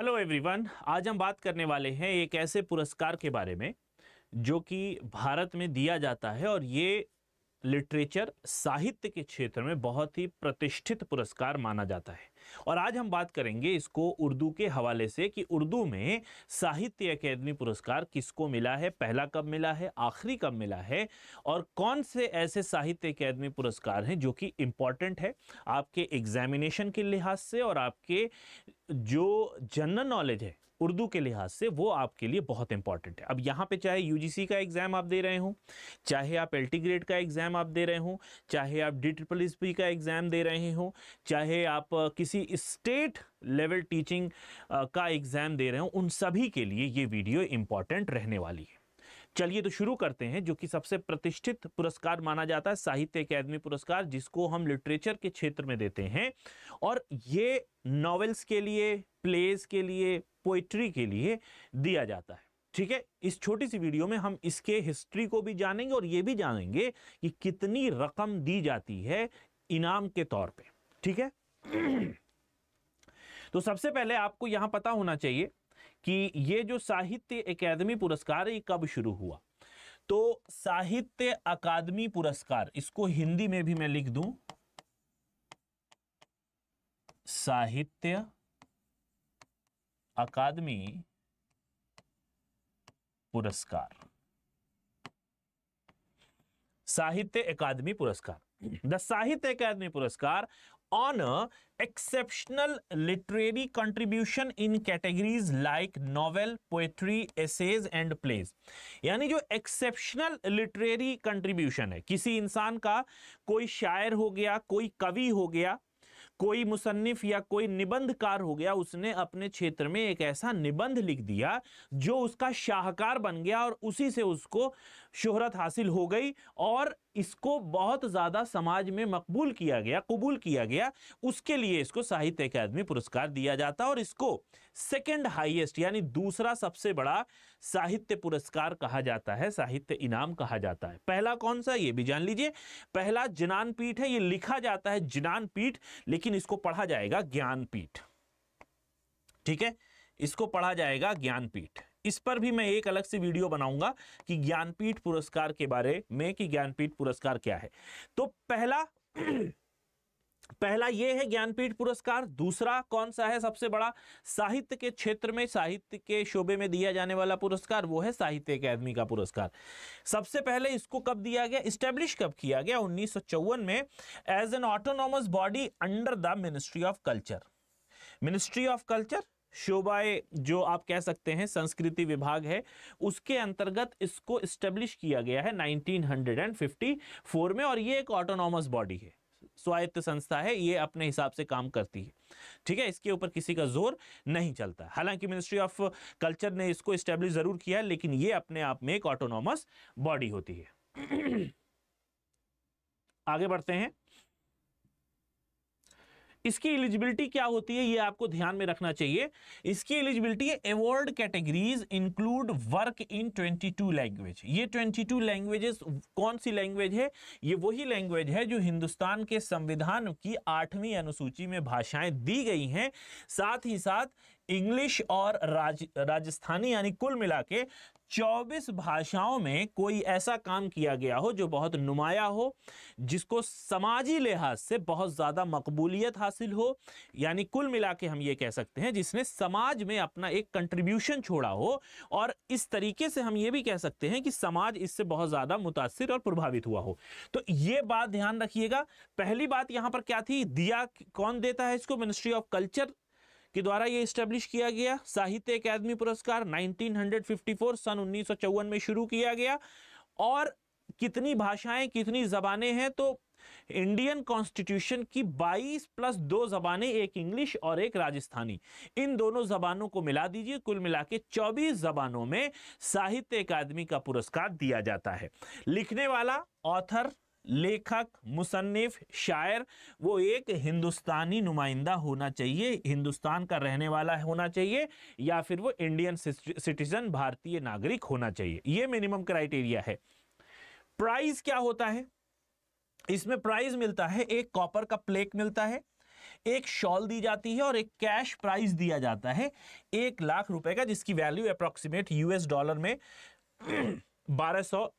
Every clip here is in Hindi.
हेलो एवरीवन, आज हम बात करने वाले हैं एक ऐसे पुरस्कार के बारे में जो कि भारत में दिया जाता है और ये लिटरेचर साहित्य के क्षेत्र में बहुत ही प्रतिष्ठित पुरस्कार माना जाता है। और आज हम बात करेंगे इसको उर्दू के हवाले से कि उर्दू में साहित्य अकादमी पुरस्कार किसको मिला है, पहला कब मिला है, आखिरी कब मिला है और कौन से ऐसे साहित्य अकादमी पुरस्कार हैं जो कि इंपॉर्टेंट है आपके एग्जामिनेशन के लिहाज से और आपके जो जनरल नॉलेज है उर्दू के लिहाज से वो आपके लिए बहुत इंपॉर्टेंट है। अब यहाँ पे चाहे यूजीसी का एग्जाम आप दे रहे हो, चाहे आप एलटी ग्रेड का एग्जाम आप दे रहे हो, चाहे आप DSSP का एग्जाम दे रहे हो, चाहे आप किसी स्टेट लेवल टीचिंग का एग्जाम दे रहे हो, उन सभी के लिए ये वीडियो इंपॉर्टेंट रहने वाली है। चलिए तो शुरू करते हैं। जो कि सबसे प्रतिष्ठित पुरस्कार माना जाता है साहित्य अकादमी पुरस्कार, जिसको हम लिटरेचर के क्षेत्र में देते हैं और ये नॉवेल्स के लिए, प्लेस के लिए, पोइट्री के लिए दिया जाता है। ठीक है, इस छोटी सी वीडियो में हम इसके हिस्ट्री को भी जानेंगे और ये भी जानेंगे कि कितनी रकम दी जाती है इनाम के तौर पे। ठीक है, तो सबसे पहले आपको यहां पता होना चाहिए कि ये जो साहित्य अकादमी पुरस्कार है ये कब शुरू हुआ। तो साहित्य अकादमी पुरस्कार, इसको हिंदी में भी मैं लिख दूं, साहित्य अकादमी पुरस्कार, साहित्य अकादमी पुरस्कार, द साहित्य अकादमी पुरस्कार honor exceptional literary contribution in categories like novel, poetry, essays and plays। यानी जो एक्सेप्शनल लिटरेरी कंट्रीब्यूशन है किसी इंसान का, कोई शायर हो गया, कोई कवि हो गया, कोई मुसन्निफ या कोई निबंधकार हो गया, उसने अपने क्षेत्र में एक ऐसा निबंध लिख दिया जो उसका शाहकार बन गया और उसी से उसको शोहरत हासिल हो गई और इसको बहुत ज्यादा समाज में मकबूल किया गया, कबूल किया गया, उसके लिए इसको साहित्य अकादमी पुरस्कार दिया जाता है और इसको सेकंड हाईएस्ट यानी दूसरा सबसे बड़ा साहित्य पुरस्कार कहा जाता है, साहित्य इनाम कहा जाता है। पहला कौन सा ये भी जान लीजिए, पहला ज्ञानपीठ है। ये लिखा जाता है ज्ञानपीठ लेकिन इसको पढ़ा जाएगा ज्ञानपीठ। ठीक है, इसको पढ़ा जाएगा ज्ञानपीठ। इस पर भी मैं एक अलग से वीडियो बनाऊंगा कि ज्ञानपीठ पुरस्कार के बारे में, कि ज्ञानपीठ पुरस्कार क्या है। तो पहला ये है ज्ञानपीठ पुरस्कार। दूसरा कौन सा है सबसे बड़ा साहित्य के क्षेत्र में, साहित्य के शोबे में दिया जाने वाला पुरस्कार, वो है साहित्य अकादमी का पुरस्कार। सबसे पहले इसको कब दिया गया, इस्टेब्लिश कब किया गया, 1954 में as an autonomous body under the ministry of culture. Ministry of culture शोबाए जो आप कह सकते हैं संस्कृति विभाग है, उसके अंतर्गत इसको इस्टेब्लिश किया गया है 1954 में और ये एक ऑटोनॉमस बॉडी है, स्वायत्त संस्था है, ये अपने हिसाब से काम करती है। ठीक है, इसके ऊपर किसी का जोर नहीं चलता। हालांकि मिनिस्ट्री ऑफ कल्चर ने इसको इस्टेब्लिश जरूर किया है लेकिन ये अपने आप में एक ऑटोनॉमस बॉडी होती है। आगे बढ़ते हैं। इसकी एलिजिबिलिटी क्या होती है ये आपको ध्यान में रखना चाहिए। इसकी एलिजिबिलिटी है, award categories include work in 22 language. ये 22 लैंग्वेजेस कौन सी लैंग्वेज है, ये वही लैंग्वेज है जो हिंदुस्तान के संविधान की 8वीं अनुसूची में भाषाएं दी गई हैं। साथ ही साथ इंग्लिश और राजस्थानी यानी कुल मिला के 24 भाषाओं में कोई ऐसा काम किया गया हो जो बहुत नुमाया हो, जिसको समाजी लिहाज से बहुत ज्यादा मकबूलियत हासिल हो, यानी कुल मिला के हम ये कह सकते हैं जिसने समाज में अपना एक कंट्रीब्यूशन छोड़ा हो। और इस तरीके से हम ये भी कह सकते हैं कि समाज इससे बहुत ज्यादा मुतासिर और प्रभावित हुआ हो। तो ये बात ध्यान रखिएगा। पहली बात यहां पर क्या थी, दिया कौन देता है इसको, मिनिस्ट्री ऑफ कल्चर के द्वारा ये एस्टेब्लिश किया गया। साहित्य अकादमी पुरस्कार 1954 सन 1954 में शुरू किया गया। और कितनी भाषाएं, कितनी जबानें हैं, तो इंडियन कॉन्स्टिट्यूशन की 22 प्लस 2 जबानें, एक इंग्लिश और एक राजस्थानी, इन दोनों जबानों को मिला दीजिए, कुल मिला के 24 जबानों में साहित्य अकादमी का पुरस्कार दिया जाता है। लिखने वाला, ऑथर, लेखक, मुसन्निफ, शायर, वो एक हिंदुस्तानी नुमाइंदा होना चाहिए, हिंदुस्तान का रहने वाला होना चाहिए, या फिर वो इंडियन सिटीजन, भारतीय नागरिक होना चाहिए। ये मिनिमम क्राइटेरिया है। प्राइज क्या होता है, इसमें प्राइज मिलता है, एक कॉपर का प्लेक मिलता है, एक शॉल दी जाती है और एक कैश प्राइज दिया जाता है 1,00,000 रुपए का, जिसकी वैल्यू अप्रोक्सीमेट यूएस डॉलर में 1200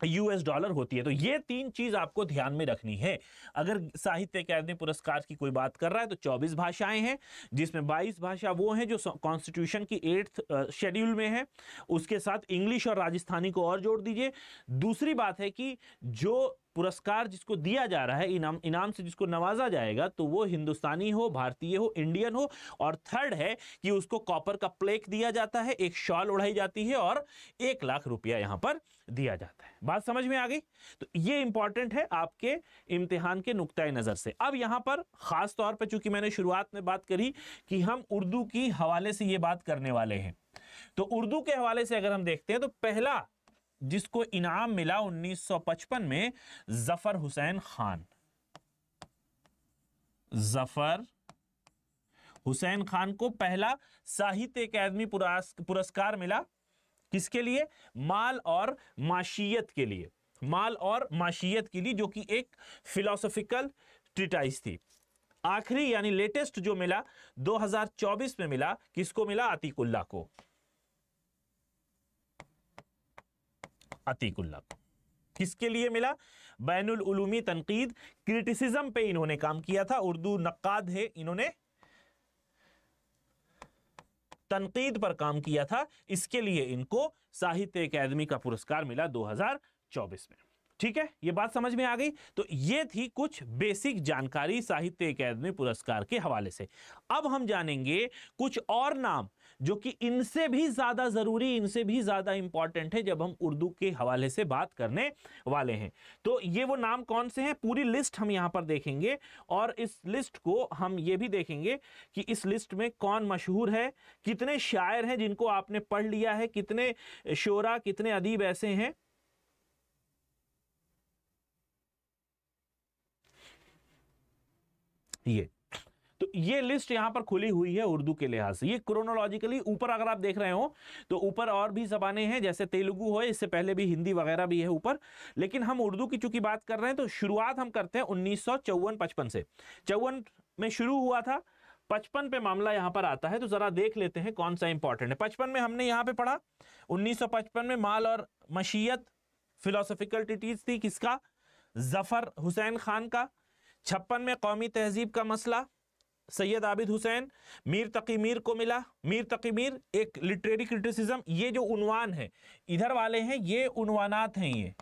यूएस डॉलर होती है। तो ये 3 चीज आपको ध्यान में रखनी है। अगर साहित्य अकादमी पुरस्कार की कोई बात कर रहा है तो 24 भाषाएं हैं, जिसमें 22 भाषा वो हैं जो कॉन्स्टिट्यूशन की 8th शेड्यूल में है। उसके साथ इंग्लिश और राजस्थानी को और जोड़ दीजिए। दूसरी बात है कि जो पुरस्कार जिसको दिया जा रहा है, इनाम से जिसको नवाजा जाएगा, तो वो हिंदुस्तानी हो, भारतीय हो, इंडियन हो। और थर्ड है कि उसको कॉपर का प्लेक दिया जाता है, एक शॉल उड़ाई जाती है और 1,00,000 रुपया यहां पर दिया जाता है। बात समझ में आ गई? तो ये इंपॉर्टेंट है आपके इम्तिहान के नुक्ताए नजर से। अब यहां पर खास तौर पर, चूंकि मैंने शुरुआत में बात करी कि हम उर्दू की हवाले से ये बात करने वाले हैं, तो उर्दू के हवाले से अगर हम देखते हैं तो पहला जिसको इनाम मिला 1955 में, जफर हुसैन खान। जफर हुसैन खान को पहला साहित्य अकादमी पुरस्कार मिला। किसके लिए? माल और माशियत के लिए। माल और माशियत के लिए, जो कि एक फिलोसॉफिकल ट्रीटाइज थी। आखिरी यानी लेटेस्ट जो मिला 2024 में मिला, किसको मिला? अतीकुल्लाह को। अतीकुल्लाह को किसके लिए मिला? बैनुल उलूमी तनकीद, क्रिटिसिज्म पे इन्होंने काम किया था। उर्दू नक्काद है, इन्होंने तनकीद पर काम किया था, इसके लिए इनको साहित्य अकादमी का पुरस्कार मिला 2024 में। ठीक है, ये बात समझ में आ गई। तो ये थी कुछ बेसिक जानकारी साहित्य अकादमी पुरस्कार के हवाले से। अब हम जानेंगे कुछ और नाम जो कि इनसे भी ज्यादा जरूरी, इनसे भी ज्यादा इंपॉर्टेंट है जब हम उर्दू के हवाले से बात करने वाले हैं। तो ये वो नाम कौन से हैं, पूरी लिस्ट हम यहां पर देखेंगे। और इस लिस्ट को हम ये भी देखेंगे कि इस लिस्ट में कौन मशहूर है, कितने शायर हैं जिनको आपने पढ़ लिया है, कितने शोरा, कितने अदीब ऐसे हैं। ये लिस्ट यहां पर खुली हुई है उर्दू के लिहाज से। ये क्रोनोलॉजिकली ऊपर अगर आप देख रहे हो तो ऊपर और भी जबानें हैं, जैसे तेलुगु है, इससे पहले भी हिंदी वगैरह भी है ऊपर। लेकिन हम उर्दू की चूंकि बात कर रहे हैं तो शुरुआत हम करते हैं 1954-55 से। 54 में शुरू हुआ था, 55 पे मामला यहां पर आता है। तो जरा देख लेते हैं कौन सा इंपॉर्टेंट है। 55 में हमने यहां पे पढ़ा, 1955 में माल और मशीयत फिलोसॉफिकल ट्रीटीज थी, किसका? जफर हुसैन खान का। 56 में कौमी तहजीब का मसला, सैयद आबिद हुसैन। मीर तकी मीर को मिला। मीर तकी मीर एक लिटरेरी क्रिटिसिज्म, ये जो उन्वान है इधर वाले हैं, ये उन्वानात हैं, ये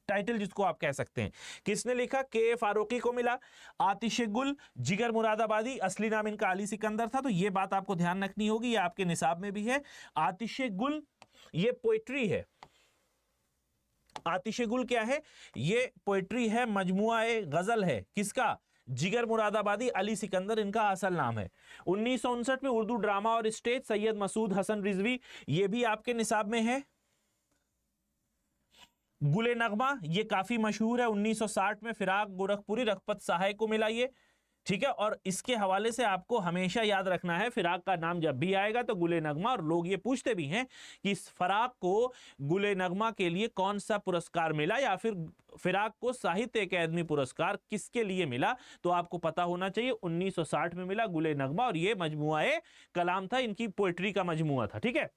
टाइटल जिसको आप कह सकते हैं। किसने लिखा? के फारूकी को मिला। आतिश गुल, जिगर मुरादाबादी, असली नाम इनका अली सिकंदर था, तो ये बात आपको ध्यान रखनी होगी, ये आपके निसाब में भी है। आतिश गुल ये पोइट्री है। आतिश गुल क्या है? ये पोइट्री है, मजमुआ गजल है। किसका? जिगर मुरादाबादी, अली सिकंदर इनका असल नाम है। 1959 में उर्दू ड्रामा और स्टेज, सैयद मसूद हसन रिजवी, ये भी आपके निसाब में है। गुले नगमा ये काफी मशहूर है। 1960 में फिराक गोरखपुरी, रखपत सहाय को मिला ये। ठीक है, और इसके हवाले से आपको हमेशा याद रखना है, फिराक का नाम जब भी आएगा तो गुले नगमा। और लोग ये पूछते भी हैं कि इस फिराक को गुले नगमा के लिए कौन सा पुरस्कार मिला, या फिर फिराक को साहित्य अकादमी पुरस्कार किसके लिए मिला, तो आपको पता होना चाहिए 1960 में मिला गुले नगमा, और ये मजमुआ कलाम था, इनकी पोएट्री का मजमुआ था। ठीक है,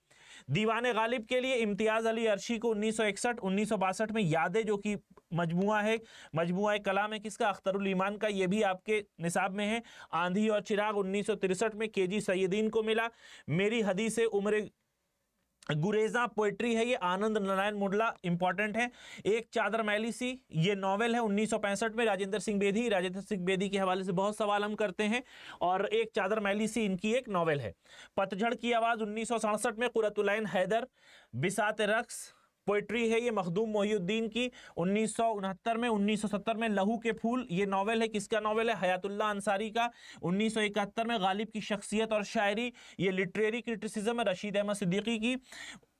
दीवाने गालिब के लिए इम्तियाज अली अरशी को 1961, 1962 में यादें जो कि मजमुआ है, मजमुआ कलाम है, किसका? अख्तरुल ईमान का, ये भी आपके निसाब में है। आंधी और चिराग 1963 में केजी सैयदीन को मिला। मेरी हदीस उम्र गुरेजा पोएट्री है, ये आनंद नारायण मुडला इंपॉर्टेंट है। एक चादर मैली सी ये नॉवेल है 1965 में, राजेंद्र सिंह बेदी। राजेंद्र सिंह बेदी के हवाले से बहुत सवाल हम करते हैं, और एक चादर मैली सी इनकी एक नॉवेल है। पतझड़ की आवाज 1967 में, कुरतुलैन हैदर। बिसात रक्स पोइट्री है ये मखदूम मोहिउद्दीन की 1969 में। 1970 में लहू के फूल ये नॉवेल है, किसका नॉवेल है? हयातुल्लाह अंसारी का। 1971 में गालिब की शख्सियत और शायरी ये लिटरेरी क्रिटिसिज्म है, रशीद अहमद सिद्दीकी की।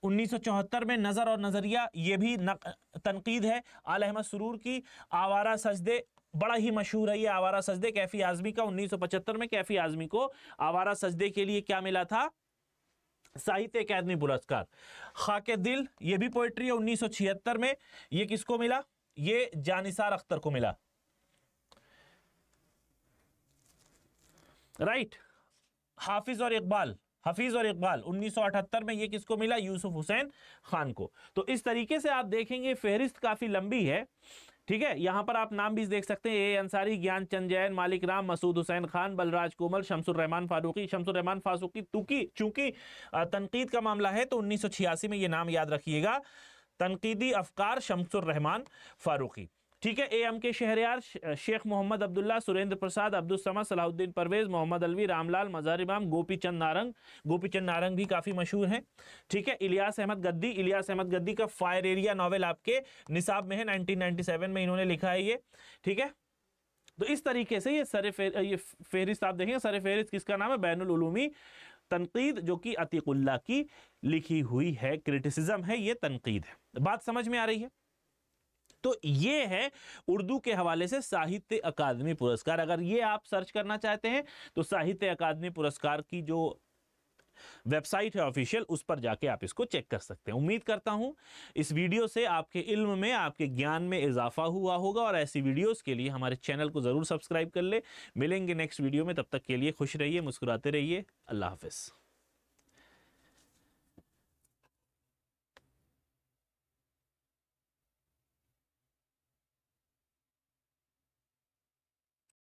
1974 में नज़र और नज़रिया ये भी तनकीद है, आल अहमद सुरूर की। आवारा सजदे बड़ा ही मशहूर है ये आवारा सजदे, कैफी आजमी का। 1975 में कैफी आजमी को आवारा सजदे के लिए क्या मिला था? साहित्य अकादमी पुरस्कार। खाके दिल ये भी पोएट्री है 1976 में, ये किसको मिला? ये जानिसार अख्तर को मिला। राइट। हाफिज और इकबाल, हफीज और इकबाल 1978 में, ये किसको मिला? यूसुफ हुसैन खान को। तो इस तरीके से आप देखेंगे फेहरिस्त काफी लंबी है, ठीक है। यहां पर आप नाम भी देख सकते हैं, ए अंसारी, ज्ञान चंद जैन, मालिक राम, मसूद हुसैन खान, बलराज कोमल, शमसुर रहमान फारूकी। शमसुर रहमान फारूकी चूंकि तनकीद का मामला है तो 1986 में ये नाम याद रखिएगा, तनकीदी अफकार शमसुर रहमान फारूकी, ठीक है। एम के शहरयार, शेख मोहम्मद अब्दुल्ला, सुरेंद्र प्रसाद, अब्दुल समद, सलाहुद्दीन परवेज, मोहम्मद अलवी, रामलाल, मजार इमाम, गोपीचंद नारंग। गोपीचंद नारंग भी काफी मशहूर हैं, ठीक है। इलियास अहमद गद्दी, इलियास अहमद गद्दी का फायर एरिया नॉवेल आपके निसाब में है, 1997 में इन्होंने लिखा है ये, ठीक है। तो इस तरीके से ये फेहरिस्त आप देखेंगे, सर फेहरिस्त किसका नाम है? बैनुल उलूमी तनकीद, जो कि अतीकुल्लाह की लिखी हुई है, क्रिटिसिज्म है, ये तनकीद है। बात समझ में आ रही है? तो ये है उर्दू के हवाले से साहित्य अकादमी पुरस्कार। अगर ये आप सर्च करना चाहते हैं तो साहित्य अकादमी पुरस्कार की जो वेबसाइट है ऑफिशियल, उस पर जाके आप इसको चेक कर सकते हैं। उम्मीद करता हूं इस वीडियो से आपके इल्म में, आपके ज्ञान में इजाफा हुआ होगा, और ऐसी वीडियोस के लिए हमारे चैनल को जरूर सब्सक्राइब कर ले। मिलेंगे नेक्स्ट वीडियो में, तब तक के लिए खुश रहिए, मुस्कुराते रहिए। अल्लाह हाफिज।